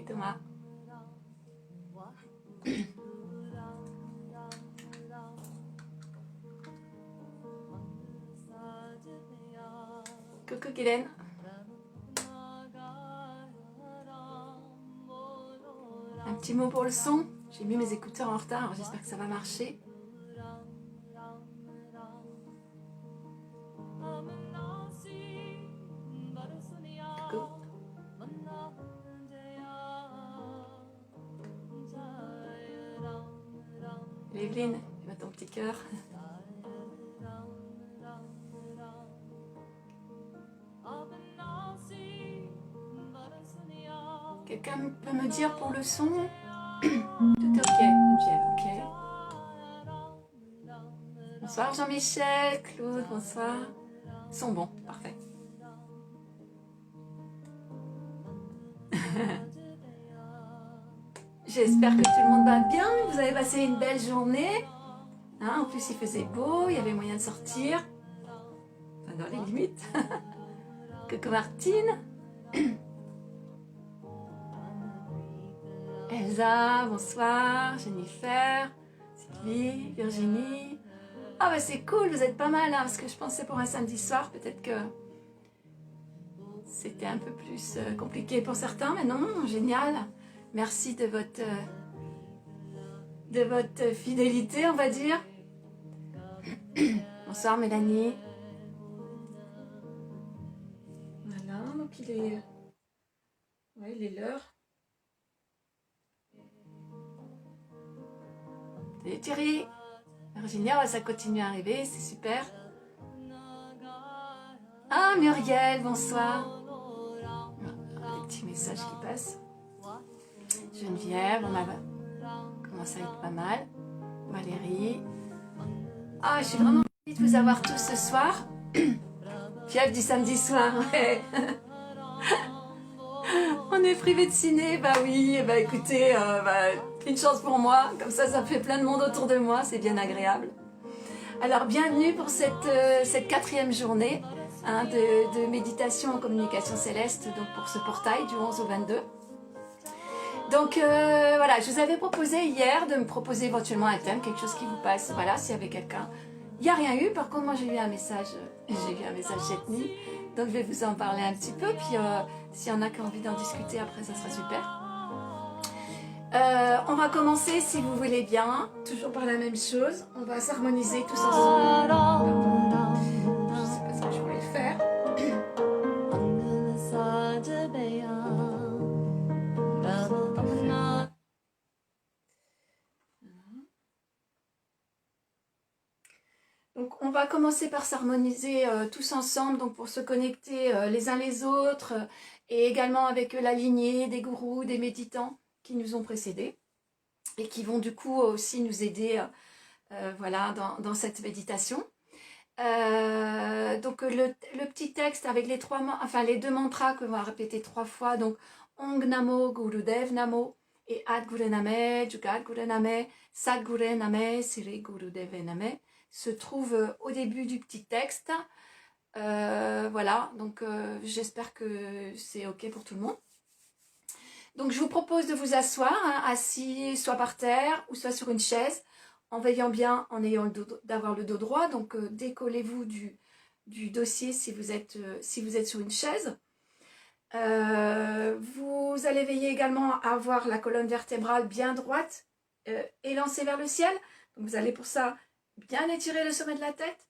Thomas. Coucou Guylaine. Un petit mot pour le son. J'ai mis mes écouteurs en retard, alors j'espère que ça va marcher. Coucou. Evelyne, mets ton petit cœur. Quelqu'un peut me dire pour le son? Tout est ok, ok. Bonsoir Jean-Michel, Claude, bonsoir. Ils sont bons, parfait. J'espère que tout le monde va bien, vous avez passé une belle journée. Hein, en plus il faisait beau, il y avait moyen de sortir. Enfin, dans les limites. Coucou Martine. Elsa, bonsoir. Jennifer, Sylvie, Virginie. Ah bah c'est cool, vous êtes pas mal hein, parce que je pensais pour un samedi soir, peut-être que c'était un peu plus compliqué pour certains, mais non, génial. Merci de votre fidélité, on va dire. Bonsoir Mélanie. Voilà, donc il est... Ouais, il est l'heure. Salut Thierry. Virginia, ça continue à arriver, c'est super. Ah Muriel, bonsoir. Des petits messages qui passent. Geneviève, on a commence à être pas mal. Valérie. Ah, je suis vraiment ravie de vous avoir tous ce soir. Fièvre du samedi soir, ouais. On est privé de ciné, bah oui, bah écoutez, une chance pour moi, comme ça fait plein de monde autour de moi, c'est bien agréable. Alors bienvenue pour cette quatrième journée hein, de méditation en communication céleste, donc pour ce portail du 11 au 22. Donc voilà, je vous avais proposé hier de me proposer éventuellement un thème, quelque chose qui vous passe, voilà, s'il y avait quelqu'un. Il n'y a rien eu, par contre moi j'ai eu un message cette nuit, donc je vais vous en parler un petit peu, puis s'il y en a qui ont envie d'en discuter après, ça sera super. On va commencer, si vous voulez bien, toujours par la même chose, on va s'harmoniser tous ensemble. Je ne sais pas ce que je voulais faire. Donc on va commencer par s'harmoniser tous ensemble, donc pour se connecter les uns les autres, et également avec la lignée des gourous, des méditants qui nous ont précédés, et qui vont du coup aussi nous aider voilà, dans cette méditation. Donc le petit texte avec les deux mantras qu'on va répéter 3 fois, donc Ong Namo Gurudev Namo, et Ad Guru Name, Jugat Guru Name, Sat Guru Name, Siri Gurudev Name, se trouve au début du petit texte. Voilà, donc j'espère que c'est ok pour tout le monde. Donc je vous propose de vous asseoir, hein, assis soit par terre ou soit sur une chaise, en veillant bien, en ayant d'avoir le dos droit. Donc décollez-vous du dossier si vous êtes sur une chaise. Vous allez veiller également à avoir la colonne vertébrale bien droite, élancée vers le ciel. Donc vous allez pour ça bien étirer le sommet de la tête,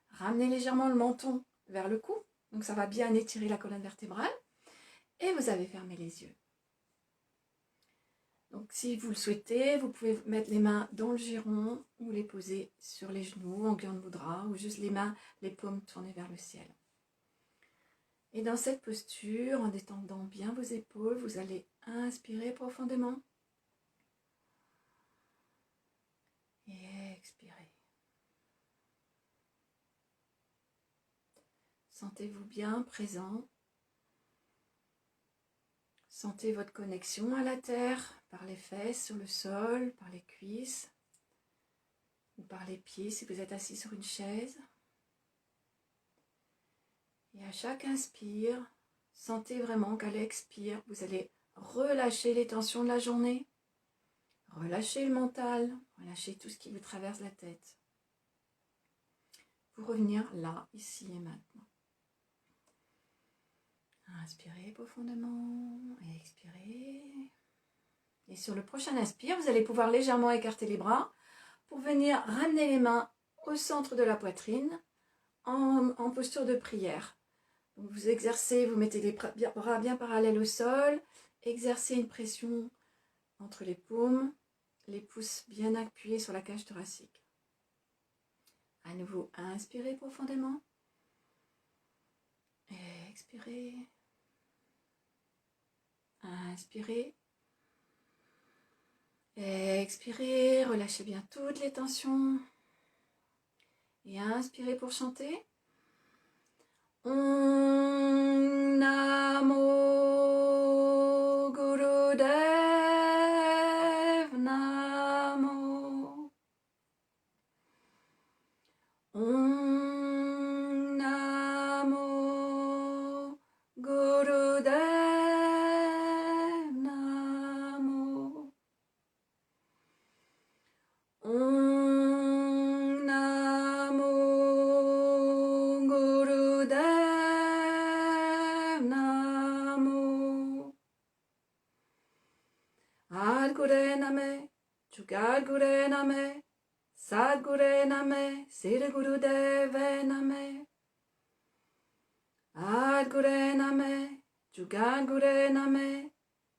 ramener légèrement le menton vers le cou. Donc ça va bien étirer la colonne vertébrale. Et vous avez fermé les yeux. Donc si vous le souhaitez, vous pouvez mettre les mains dans le giron ou les poser sur les genoux en Gyan Mudra ou juste les mains, les paumes tournées vers le ciel. Et dans cette posture, en détendant bien vos épaules, vous allez inspirer profondément et expirer. Sentez-vous bien présent. Sentez votre connexion à la terre, par les fesses, sur le sol, par les cuisses, ou par les pieds si vous êtes assis sur une chaise. Et à chaque inspire, sentez vraiment qu'à l'expire, vous allez relâchez les tensions de la journée, relâchez le mental, relâchez tout ce qui vous traverse la tête. Pour revenir là, ici et maintenant. Inspirez profondément et expirez. Et sur le prochain inspire, vous allez pouvoir légèrement écarter les bras pour venir ramener les mains au centre de la poitrine en posture de prière. Donc vous exercez, vous mettez les bras bien parallèles au sol, exercez une pression entre les paumes, les pouces bien appuyés sur la cage thoracique. À nouveau, inspirez profondément. Expirez. Inspirez. Expirez, relâchez bien toutes les tensions. Et inspirez pour chanter. Om Namo Gurudev Namo. Om Namo Gurudev Namo. Om Namo Gurudev Namo. Adgure Name, Jugadgure Name, Sadgure Name, Sri Gurudeve Name. Adgure Name, Jugadgure Name,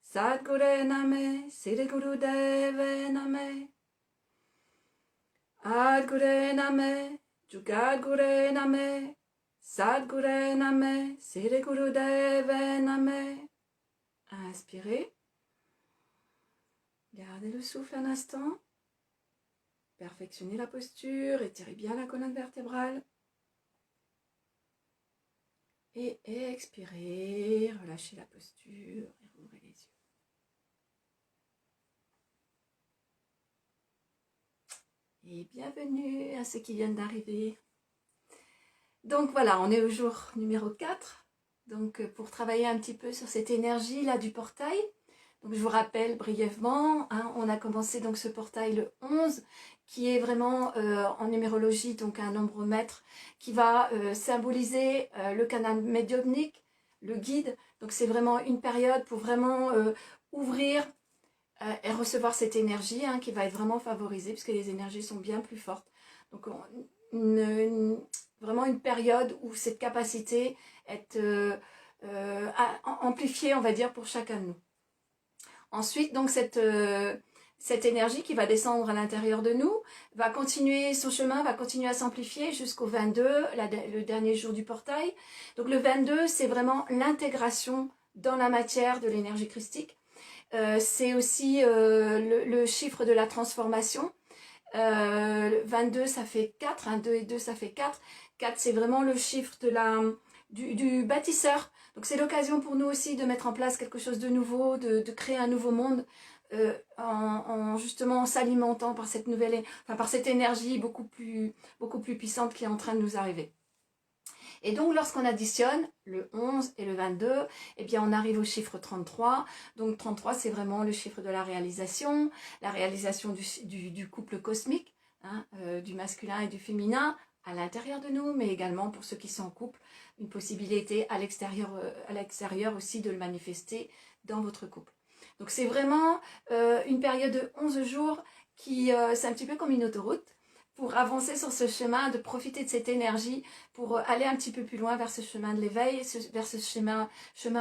Sadgure Name, Sri Gurudeve Name. Adgure Name, Jugadgure Name, Sadgure Name, Sri Gurudeve Name. Inspirez. Gardez le souffle un instant. Perfectionnez la posture, étirez bien la colonne vertébrale. Et expirez, relâchez la posture et rouvrez les yeux. Et bienvenue à ceux qui viennent d'arriver. Donc voilà, on est au jour numéro 4. Donc pour travailler un petit peu sur cette énergie là du portail. Donc je vous rappelle brièvement, on a commencé donc ce portail le 11, qui est vraiment en numérologie donc un nombre maître qui va symboliser le canal médiumnique, le guide. Donc c'est vraiment une période pour vraiment ouvrir et recevoir cette énergie qui va être vraiment favorisée puisque les énergies sont bien plus fortes. Donc vraiment une période où cette capacité est amplifiée, on va dire, pour chacun de nous. Ensuite, donc cette énergie qui va descendre à l'intérieur de nous va continuer son chemin, va continuer à s'amplifier jusqu'au 22, le dernier jour du portail. Donc le 22, c'est vraiment l'intégration dans la matière de l'énergie christique. C'est aussi le chiffre de la transformation. 22, ça fait 4, 2 et 2, ça fait 4. 4, c'est vraiment le chiffre de du bâtisseur. Donc c'est l'occasion pour nous aussi de mettre en place quelque chose de nouveau, de créer un nouveau monde justement en s'alimentant par cette par cette énergie beaucoup plus puissante qui est en train de nous arriver. Et donc lorsqu'on additionne le 11 et le 22, eh bien on arrive au chiffre 33. Donc 33, c'est vraiment le chiffre de la réalisation du couple cosmique, du masculin et du féminin, à l'intérieur de nous, mais également pour ceux qui sont en couple, une possibilité à l'extérieur aussi de le manifester dans votre couple. Donc c'est vraiment une période de 11 jours qui, c'est un petit peu comme une autoroute, pour avancer sur ce chemin, de profiter de cette énergie, pour aller un petit peu plus loin vers ce chemin de l'éveil, vers ce chemin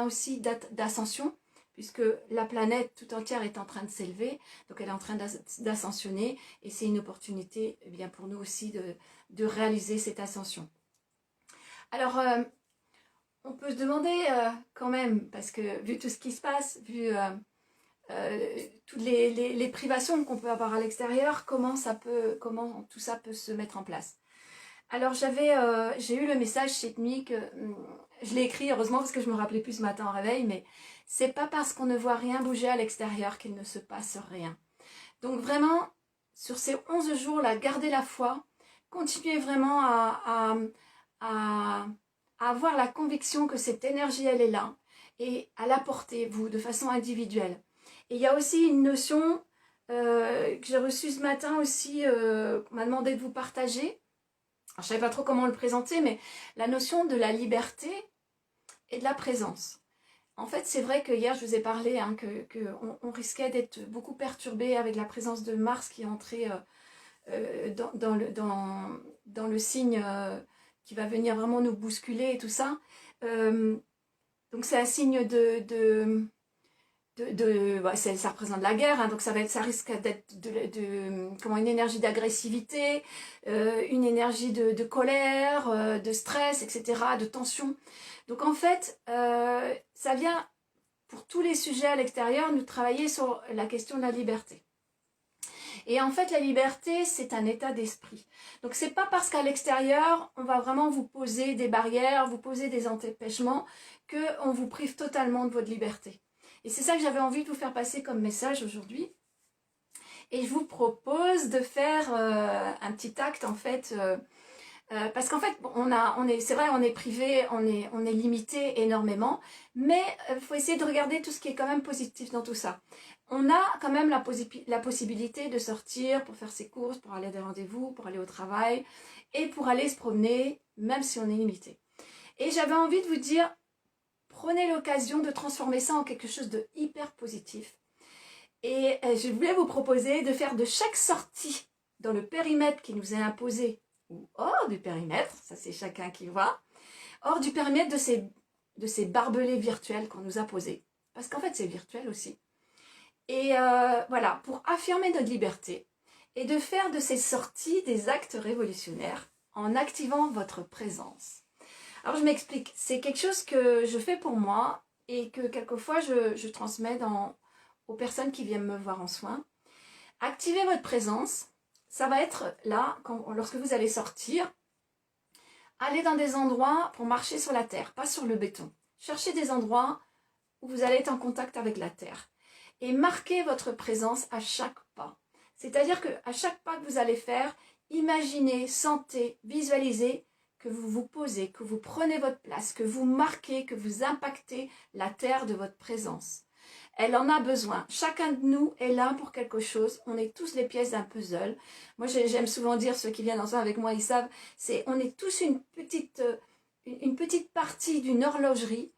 aussi d'ascension, puisque la planète tout entière est en train de s'élever, donc elle est en train d'ascensionner, et c'est une opportunité bien pour nous aussi de réaliser cette ascension. Alors, on peut se demander quand même, parce que vu tout ce qui se passe, vu toutes les privations qu'on peut avoir à l'extérieur, comment tout ça peut se mettre en place. Alors j'ai eu le message cette nuit que je l'ai écrit heureusement parce que je me rappelais plus ce matin au réveil, mais c'est pas parce qu'on ne voit rien bouger à l'extérieur qu'il ne se passe rien. Donc vraiment, sur ces 11 jours là, gardez la foi, continuez vraiment à avoir la conviction que cette énergie elle est là et à l'apporter, vous, de façon individuelle. Et il y a aussi une notion que j'ai reçue ce matin aussi, qu'on m'a demandé de vous partager. Alors, je ne savais pas trop comment le présenter, mais la notion de la liberté et de la présence. En fait, c'est vrai que hier, je vous ai parlé hein, on risquait d'être beaucoup perturbé avec la présence de Mars qui est entrée dans le signe qui va venir vraiment nous bousculer et tout ça. Donc c'est un signe ça représente la guerre, hein, donc ça risque d'être une énergie d'agressivité, une énergie de colère, de stress, etc., de tension. Donc en fait, ça vient pour tous les sujets à l'extérieur nous travailler sur la question de la liberté. Et en fait, la liberté, c'est un état d'esprit. Donc, c'est pas parce qu'à l'extérieur, on va vraiment vous poser des barrières, vous poser des empêchements, qu'on vous prive totalement de votre liberté. Et c'est ça que j'avais envie de vous faire passer comme message aujourd'hui. Et je vous propose de faire un petit acte, en fait, parce qu'en fait, c'est vrai, on est privé, on est limité énormément, mais il faut essayer de regarder tout ce qui est quand même positif dans tout ça. On a quand même la possibilité de sortir pour faire ses courses, pour aller à des rendez-vous, pour aller au travail et pour aller se promener, même si on est limité. Et j'avais envie de vous dire, prenez l'occasion de transformer ça en quelque chose de hyper positif. Et je voulais vous proposer de faire de chaque sortie dans le périmètre qui nous est imposé, ou hors du périmètre, ça c'est chacun qui voit, hors du périmètre de ces barbelés virtuels qu'on nous a posés. Parce qu'en fait c'est virtuel aussi. Et voilà, pour affirmer notre liberté et de faire de ces sorties des actes révolutionnaires en activant votre présence. Alors je m'explique, c'est quelque chose que je fais pour moi et que quelquefois je transmets aux personnes qui viennent me voir en soins. Activez votre présence, ça va être là, lorsque vous allez sortir, allez dans des endroits pour marcher sur la terre, pas sur le béton. Cherchez des endroits où vous allez être en contact avec la terre. Et marquez votre présence à chaque pas. C'est-à-dire qu'à chaque pas que vous allez faire, imaginez, sentez, visualisez que vous vous posez, que vous prenez votre place, que vous marquez, que vous impactez la terre de votre présence. Elle en a besoin. Chacun de nous est là pour quelque chose. On est tous les pièces d'un puzzle. Moi, j'aime souvent dire, ceux qui viennent ensemble avec moi, ils savent, on est tous une petite partie d'une horlogerie.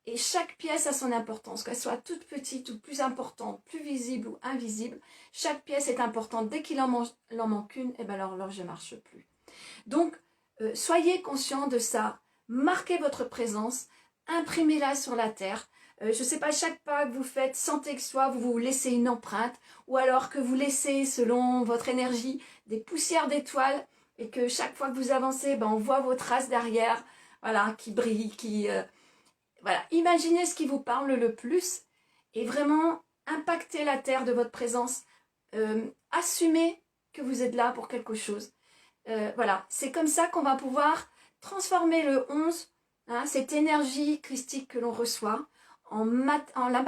Et chaque pièce a son importance, qu'elle soit toute petite ou plus importante, plus visible ou invisible. Chaque pièce est importante. Dès qu'il en manque une, eh ben, l'horloge ne marche plus. Donc, soyez conscients de ça. Marquez votre présence. Imprimez-la sur la terre. Je ne sais pas, chaque pas que vous faites, sentez que soit vous vous laissez une empreinte ou alors que vous laissez, selon votre énergie, des poussières d'étoiles et que chaque fois que vous avancez, ben, on voit vos traces derrière, voilà, qui brillent, Voilà, imaginez ce qui vous parle le plus et vraiment impactez la terre de votre présence. Assumez que vous êtes là pour quelque chose. Voilà, c'est comme ça qu'on va pouvoir transformer le 11, hein, cette énergie christique que l'on reçoit, en la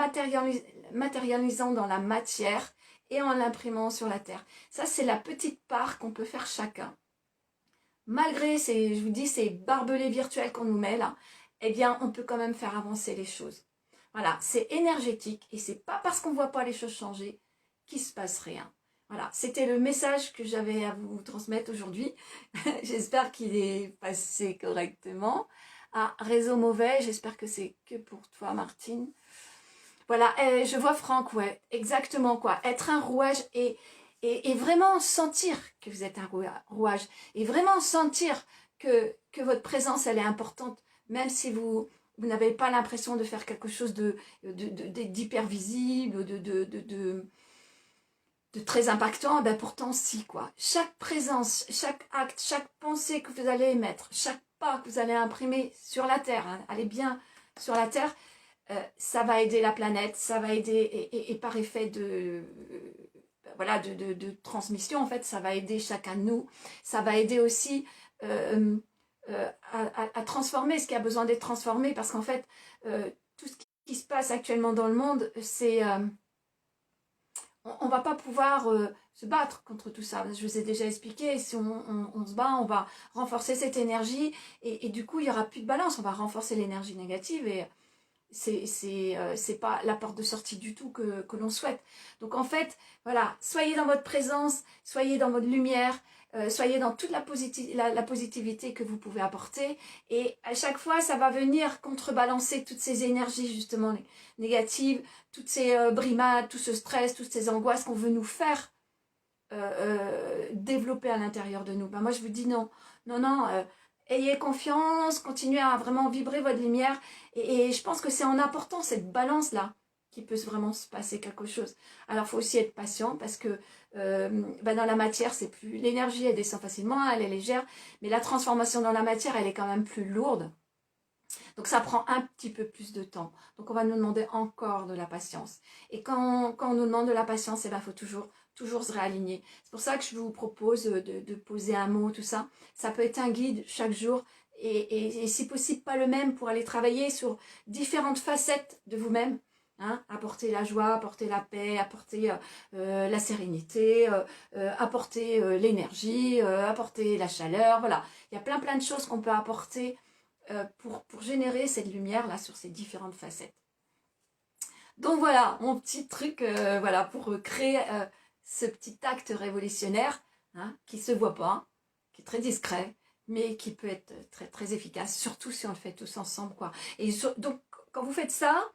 matérialisant dans la matière et en l'imprimant sur la terre. Ça, c'est la petite part qu'on peut faire chacun. Malgré je vous dis, ces barbelés virtuels qu'on nous met là, eh bien, on peut quand même faire avancer les choses. Voilà, c'est énergétique et c'est pas parce qu'on ne voit pas les choses changer qu'il ne se passe rien. Voilà, c'était le message que j'avais à vous transmettre aujourd'hui. J'espère qu'il est passé correctement. Ah, réseau mauvais, j'espère que c'est que pour toi, Martine. Voilà, je vois Franck, ouais, exactement quoi. Être un rouage et vraiment sentir que vous êtes un rouage. Et vraiment sentir que votre présence, elle est importante. Même si vous n'avez pas l'impression de faire quelque chose d'hyper visible, de très impactant, ben pourtant si quoi. Chaque présence, chaque acte, chaque pensée que vous allez émettre, chaque pas que vous allez imprimer sur la Terre, hein, allez bien sur la Terre, ça va aider la planète, ça va aider, et par effet de transmission, en fait, ça va aider chacun de nous, ça va aider aussi à transformer ce qui a besoin d'être transformé, parce qu'en fait, tout ce qui se passe actuellement dans le monde, c'est... on ne va pas pouvoir se battre contre tout ça. Je vous ai déjà expliqué, si on se bat, on va renforcer cette énergie, et du coup, il n'y aura plus de balance, on va renforcer l'énergie négative, et c'est pas la porte de sortie du tout que l'on souhaite. Donc en fait, voilà, soyez dans votre présence, soyez dans votre lumière, soyez dans toute la positivité que vous pouvez apporter. Et à chaque fois, ça va venir contrebalancer toutes ces énergies justement négatives, toutes ces brimades, tout ce stress, toutes ces angoisses qu'on veut nous faire développer à l'intérieur de nous. Ben moi, je vous dis non, non, non. Ayez confiance, continuez à vraiment vibrer votre lumière. Et je pense que c'est en apportant cette balance-là qu'il peut vraiment se passer quelque chose. Alors, il faut aussi être patient parce que dans la matière, c'est plus l'énergie, elle descend facilement, elle est légère. Mais la transformation dans la matière, elle est quand même plus lourde. Donc, ça prend un petit peu plus de temps. Donc, on va nous demander encore de la patience. Et quand on nous demande de la patience, il faut toujours se réaligner. C'est pour ça que je vous propose de poser un mot, tout ça. Ça peut être un guide chaque jour et si possible pas le même pour aller travailler sur différentes facettes de vous-même. Hein, apporter la joie, apporter la paix, apporter la sérénité, apporter l'énergie, apporter la chaleur. Voilà, il y a plein de choses qu'on peut apporter pour générer cette lumière là sur ces différentes facettes. Donc voilà, mon petit truc voilà, pour créer ce petit acte révolutionnaire hein, qui ne se voit pas, qui est très discret, mais qui peut être très efficace, surtout si on le fait tous ensemble. Quoi. Et donc, quand vous faites ça,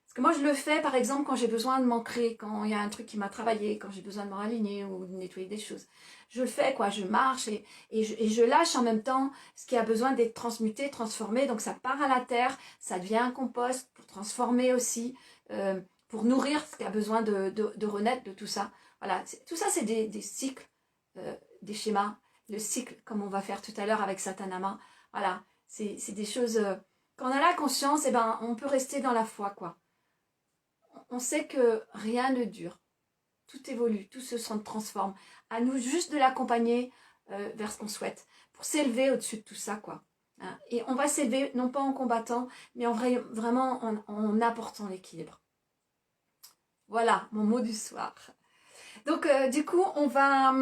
parce que moi je le fais par exemple quand j'ai besoin de m'ancrer, quand il y a un truc qui m'a travaillé, quand j'ai besoin de me raligner ou de nettoyer des choses. Je le fais, quoi, je marche et je lâche en même temps ce qui a besoin d'être transmuté, transformé. Donc ça part à la terre, ça devient un compost pour transformer aussi, pour nourrir ce qui a besoin de renaître de tout ça. Voilà, tout ça c'est des cycles, des schémas, le cycle comme on va faire tout à l'heure avec Satanama. Voilà, c'est des choses, quand on a la conscience, on peut rester dans la foi, quoi. On sait que rien ne dure, tout évolue, tout se transforme. À nous juste de l'accompagner vers ce qu'on souhaite, pour s'élever au-dessus de tout ça, quoi. Hein. Et on va s'élever, non pas en combattant, mais vraiment en apportant l'équilibre. Voilà, mon mot du soir. Donc, du coup, on va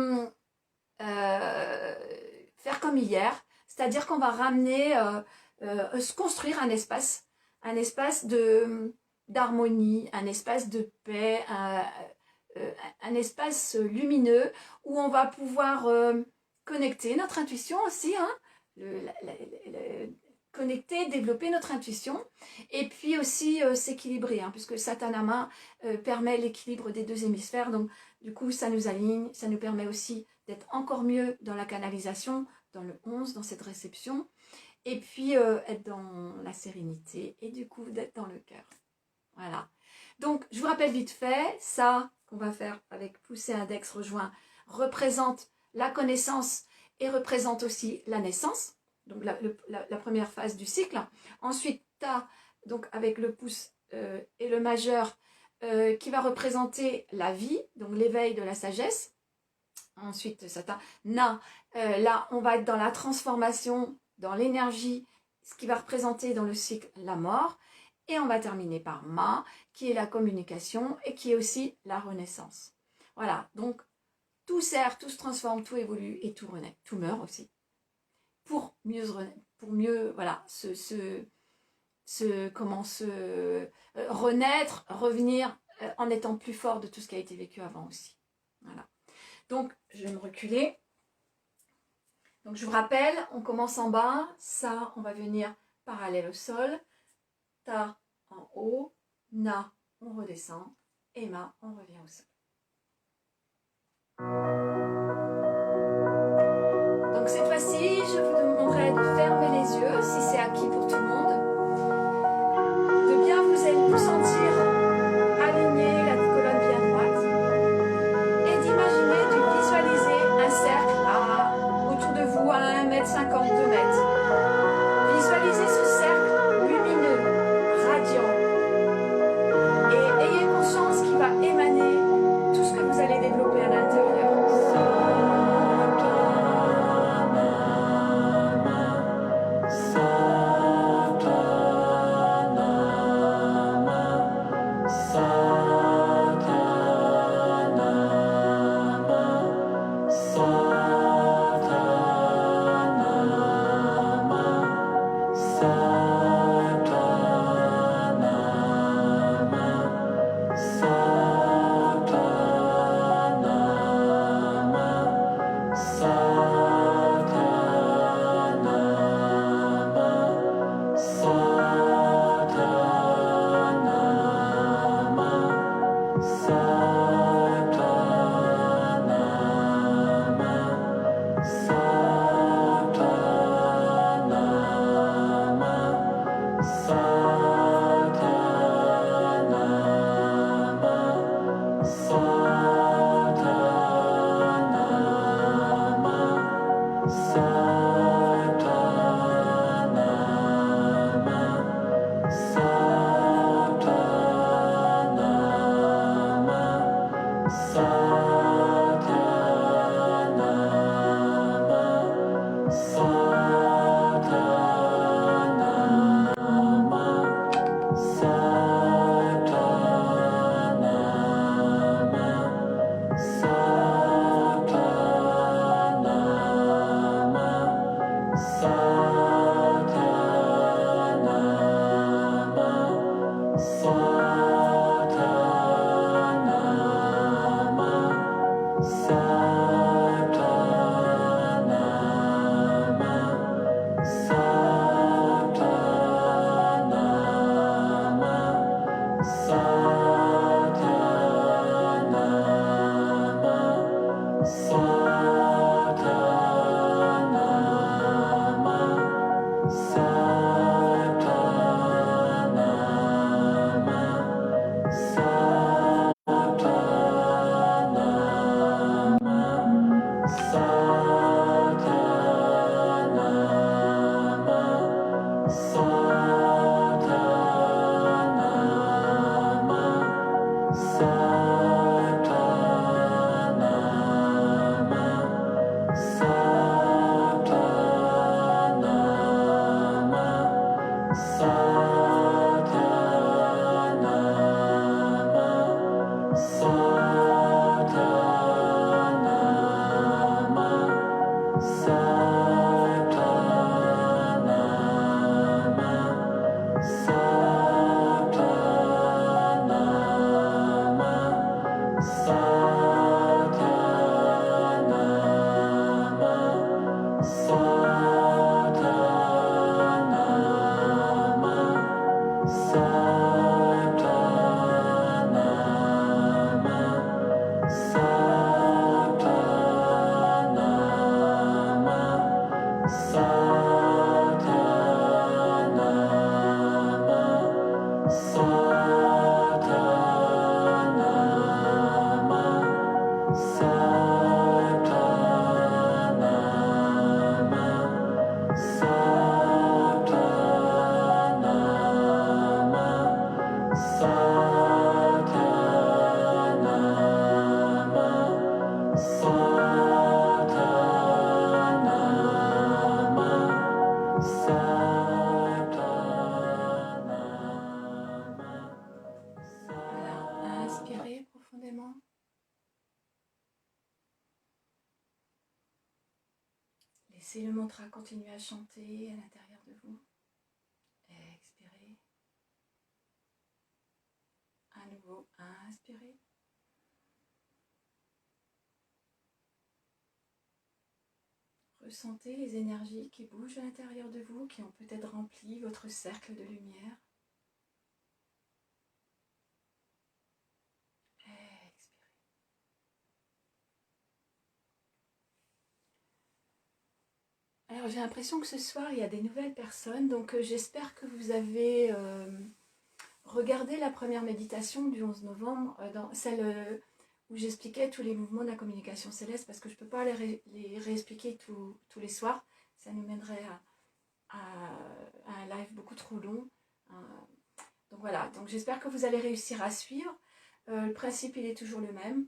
faire comme hier, c'est-à-dire qu'on va ramener, se construire un espace d'harmonie, un espace de paix, un espace lumineux où on va pouvoir connecter notre intuition aussi, hein, connecter, développer notre intuition et puis aussi s'équilibrer, hein, puisque Satanama permet l'équilibre des deux hémisphères, donc du coup ça nous aligne, ça nous permet aussi d'être encore mieux dans la canalisation, dans le 11, dans cette réception, et puis être dans la sérénité et du coup d'être dans le cœur. Voilà. Donc, je vous rappelle vite fait, ça qu'on va faire avec pouce et index rejoint représente la connaissance et représente aussi la naissance, donc la première phase du cycle. Ensuite, tu as, donc avec le pouce et le majeur, qui va représenter la vie, donc l'éveil de la sagesse. Ensuite, Satan, Na, là, on va être dans la transformation, dans l'énergie, ce qui va représenter dans le cycle la mort. Et on va terminer par Ma, qui est la communication et qui est aussi la renaissance. Voilà, donc tout sert, tout se transforme, tout évolue et tout renaît, tout meurt aussi. Pour mieux voilà, renaître, revenir en étant plus fort de tout ce qui a été vécu avant aussi. Voilà. Donc, je vais me reculer. Donc, je vous rappelle, on commence en bas. Ça, on va venir parallèle au sol. Ta en haut, Na, on redescend, et Ma, on revient au sol. Donc cette fois-ci, je vous demanderai de fermer les yeux, si c'est acquis pour tout le monde, de bien vous sentir aligner la colonne bien droite, et d'imaginer, de visualiser un cercle autour de vous à 1,50 m, 2 m. Visualisez ce cercle lumineux, radiant. Et ayez conscience qu'il va émaner tout ce que vous allez développer à l'intérieur. Laissez le mantra continuer à chanter à l'intérieur de vous. Expirez. À nouveau, inspirez. Ressentez les énergies qui bougent à l'intérieur de vous, qui ont peut-être rempli votre cercle de lumière. Expirez. Alors j'ai l'impression que ce soir il y a des nouvelles personnes, donc j'espère que vous avez regardé la première méditation du 11 novembre, dans celle où j'expliquais tous les mouvements de la communication céleste, parce que je ne peux pas les réexpliquer tous les soirs, ça nous mènerait à un live beaucoup trop long. Donc voilà, donc j'espère que vous allez réussir à suivre. Le principe il est toujours le même.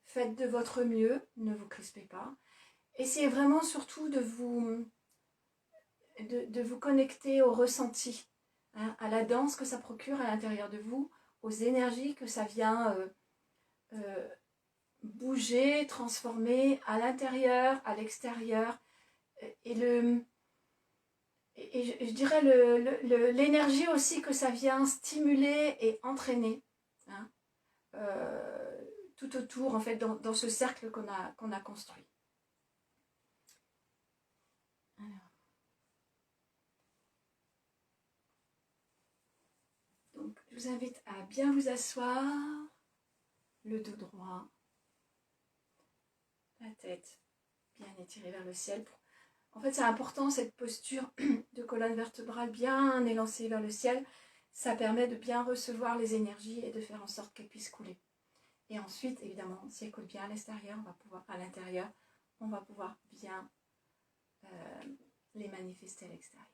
Faites de votre mieux, ne vous crispez pas. Essayez vraiment surtout de vous connecter au ressenti, hein, à la danse que ça procure à l'intérieur de vous, aux énergies que ça vient bouger, transformer à l'intérieur, à l'extérieur. Et je dirais l'énergie aussi que ça vient stimuler et entraîner, hein, tout autour, en fait, dans ce cercle qu'on a construit. Alors. Donc, je vous invite à bien vous asseoir, le dos droit, la tête bien étirée vers le ciel. En fait, c'est important cette posture de colonne vertébrale bien élancée vers le ciel. Ça permet de bien recevoir les énergies et de faire en sorte qu'elles puissent couler. Et ensuite, évidemment, si elles coulent bien à l'extérieur, à l'intérieur, on va pouvoir bien manifester à l'extérieur.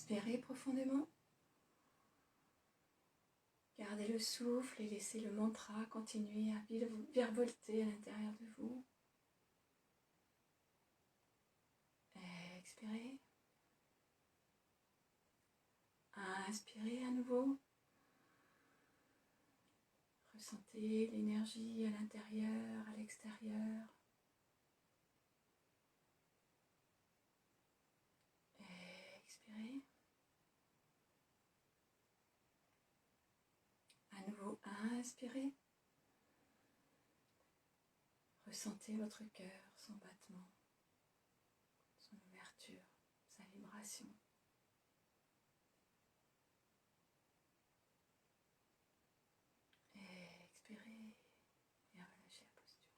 Inspirez profondément. Gardez le souffle et laissez le mantra continuer à virevolter à l'intérieur de vous. Inspirez à nouveau. Ressentez l'énergie à l'intérieur, à l'extérieur. Expirez. À nouveau, inspirez. Ressentez votre cœur, son battement, son ouverture, sa vibration. Et expirez et relâchez la posture.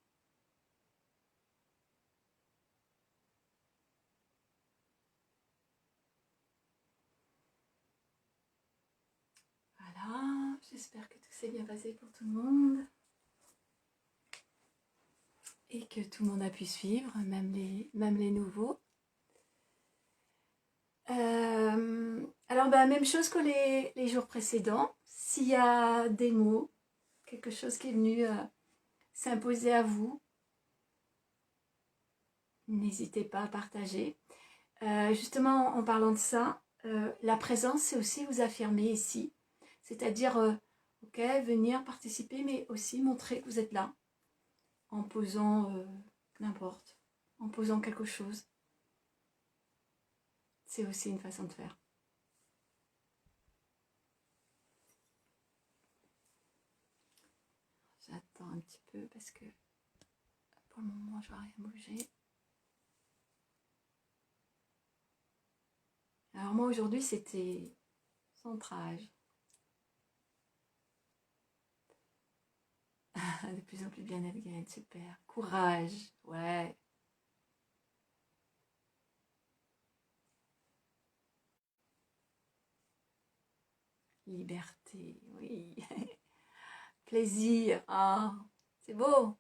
Voilà, j'espère que tout s'est bien passé pour tout le monde. Et que tout le monde a pu suivre, même les nouveaux. Alors, même chose que les jours précédents. S'il y a des mots, quelque chose qui est venu s'imposer à vous, n'hésitez pas à partager. Justement, en parlant de ça, la présence, c'est aussi vous affirmer ici. C'est-à-dire, ok, venir participer, mais aussi montrer que vous êtes là, en posant n'importe, en posant quelque chose. C'est aussi une façon de faire. J'attends un petit peu parce que pour le moment, je ne vais rien bouger. Alors moi, aujourd'hui, c'était centrage. De plus en plus bien-être, Gaëlle, super. Courage, ouais. Liberté, oui. Plaisir, ah, c'est beau.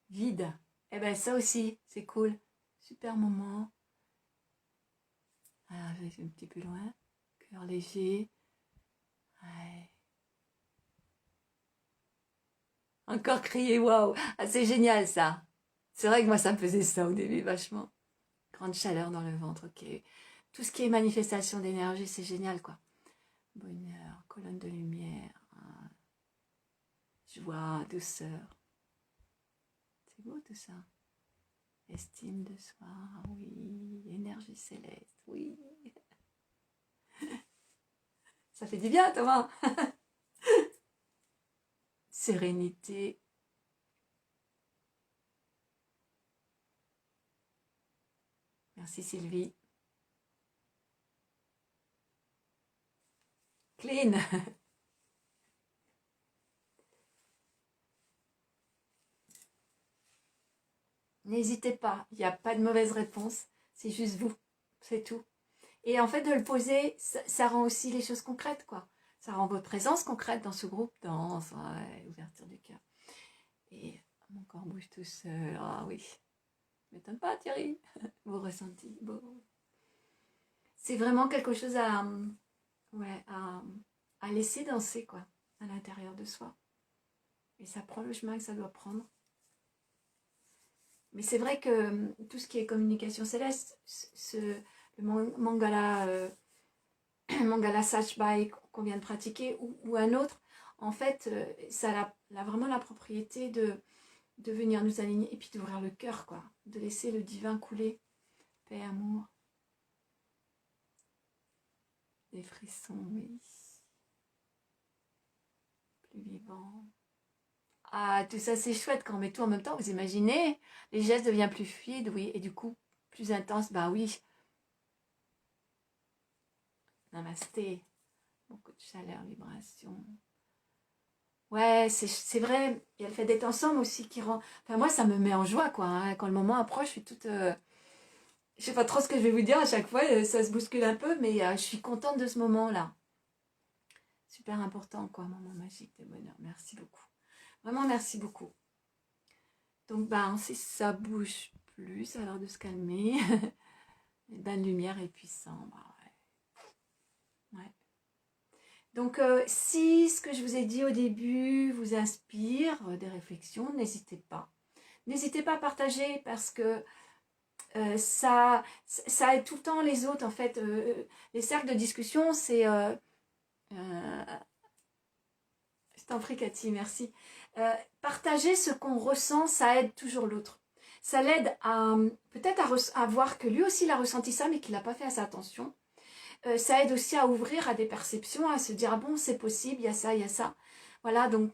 Vide, eh ben ça aussi, c'est cool. Super moment. Alors, je vais un petit peu loin. Cœur léger. Ouais. Encore crier, waouh. Ah, c'est génial ça. C'est vrai que moi, ça me faisait ça au début, vachement. Grande chaleur dans le ventre, ok. Tout ce qui est manifestation d'énergie, c'est génial, quoi. Bonheur, colonne de lumière, hein. Joie, douceur. C'est beau tout ça. Estime de soi, oui. Énergie céleste, oui. Ça fait du bien, Thomas. Sérénité. Merci Sylvie. Clean. N'hésitez pas, il n'y a pas de mauvaise réponse, c'est juste vous, c'est tout. Et en fait, de le poser, ça rend aussi les choses concrètes, quoi. Ça rend votre présence concrète dans ce groupe, danse, ouais, ouverture du cœur. Et mon corps bouge tout seul, ah oui. M'étonne pas, Thierry, vos ressentis. Bon. C'est vraiment quelque chose ouais, à laisser danser, quoi, à l'intérieur de soi. Et ça prend le chemin que ça doit prendre. Mais c'est vrai que tout ce qui est communication céleste, le Mangala, Mangala Sachbai qu'on vient de pratiquer ou un autre, en fait, ça a vraiment la propriété de venir nous aligner et puis d'ouvrir le cœur, quoi, de laisser le divin couler. Paix, amour. Des frissons, oui. Plus vivant. Ah, tout ça c'est chouette quand on met tout en même temps, vous imaginez? Les gestes deviennent plus fluides, oui, et du coup plus intenses, bah oui. Namasté. Beaucoup de chaleur, vibration. Ouais, c'est vrai, il y a le fait d'être ensemble aussi qui rend... Enfin moi ça me met en joie, quoi, hein. Quand le moment approche, je suis toute... Je sais pas trop ce que je vais vous dire à chaque fois, ça se bouscule un peu, mais je suis contente de ce moment-là. Super important, quoi, moment magique de bonheur. Merci beaucoup. Vraiment, merci beaucoup. Donc, si ça bouge plus, ça a l'air de se calmer. Le bain de lumière est puissant. Ouais. Ouais. Donc, si ce que je vous ai dit au début vous inspire des réflexions, n'hésitez pas. N'hésitez pas à partager parce que ça aide tout le temps les autres en fait. Les cercles de discussion, c'est... je t'en prie Cathy, merci. Partager ce qu'on ressent, ça aide toujours l'autre. Ça l'aide à peut-être à voir que lui aussi il a ressenti ça, mais qu'il n'a pas fait assez attention. Ça aide aussi à ouvrir à des perceptions, à se dire ah bon c'est possible, il y a ça, il y a ça. Voilà, donc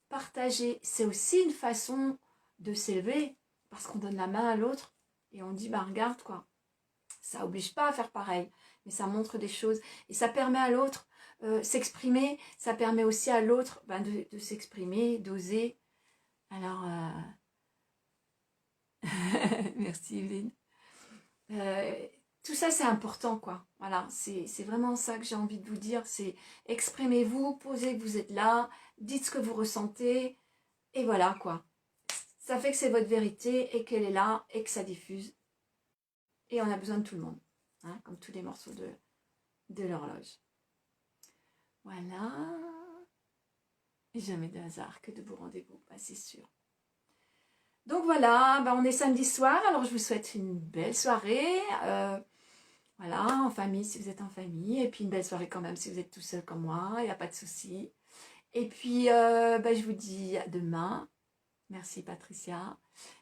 partager, c'est aussi une façon de s'élever, parce qu'on donne la main à l'autre et on dit bah regarde quoi. Ça oblige pas à faire pareil, mais ça montre des choses et ça permet à l'autre s'exprimer, ça permet aussi à l'autre de s'exprimer, d'oser. Alors, merci Evelyne. Tout ça c'est important quoi. Voilà, c'est vraiment ça que j'ai envie de vous dire, c'est exprimez-vous, posez que vous êtes là, dites ce que vous ressentez et voilà quoi. Ça fait que c'est votre vérité et qu'elle est là et que ça diffuse. Et on a besoin de tout le monde, hein, comme tous les morceaux de l'horloge. Voilà. Et jamais de hasard que de beaux rendez-vous, bah, c'est sûr. Donc voilà, bah, on est samedi soir, alors je vous souhaite une belle soirée. Voilà, en famille si vous êtes en famille, et puis une belle soirée quand même si vous êtes tout seul comme moi, il n'y a pas de souci. Et puis bah, je vous dis à demain. Merci Patricia.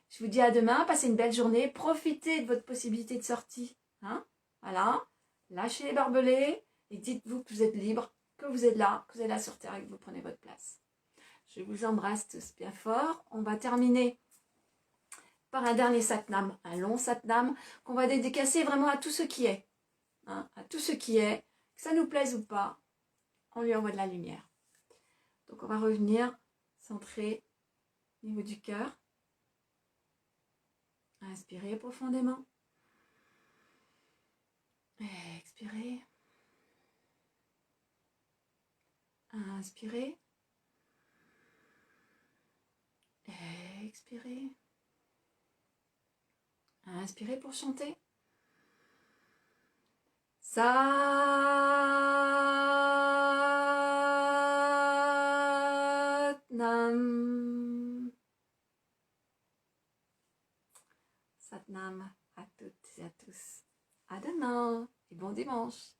Je vous dis à demain, passez une belle journée, profitez de votre possibilité de sortie. Hein, voilà, lâchez les barbelés et dites-vous que vous êtes libre, que vous êtes là sur Terre et que vous prenez votre place. Je vous embrasse tous bien fort. On va terminer par un dernier satnam, un long satnam qu'on va dédicacer vraiment à tout ce qui est. Hein, à tout ce qui est, que ça nous plaise ou pas, on lui envoie de la lumière. Donc on va revenir, centrer au niveau du cœur. Inspirez profondément. Expirez. Inspirez. Expirez. Inspirez pour chanter. Satnam. Satnam à toutes et à tous. À demain et bon dimanche.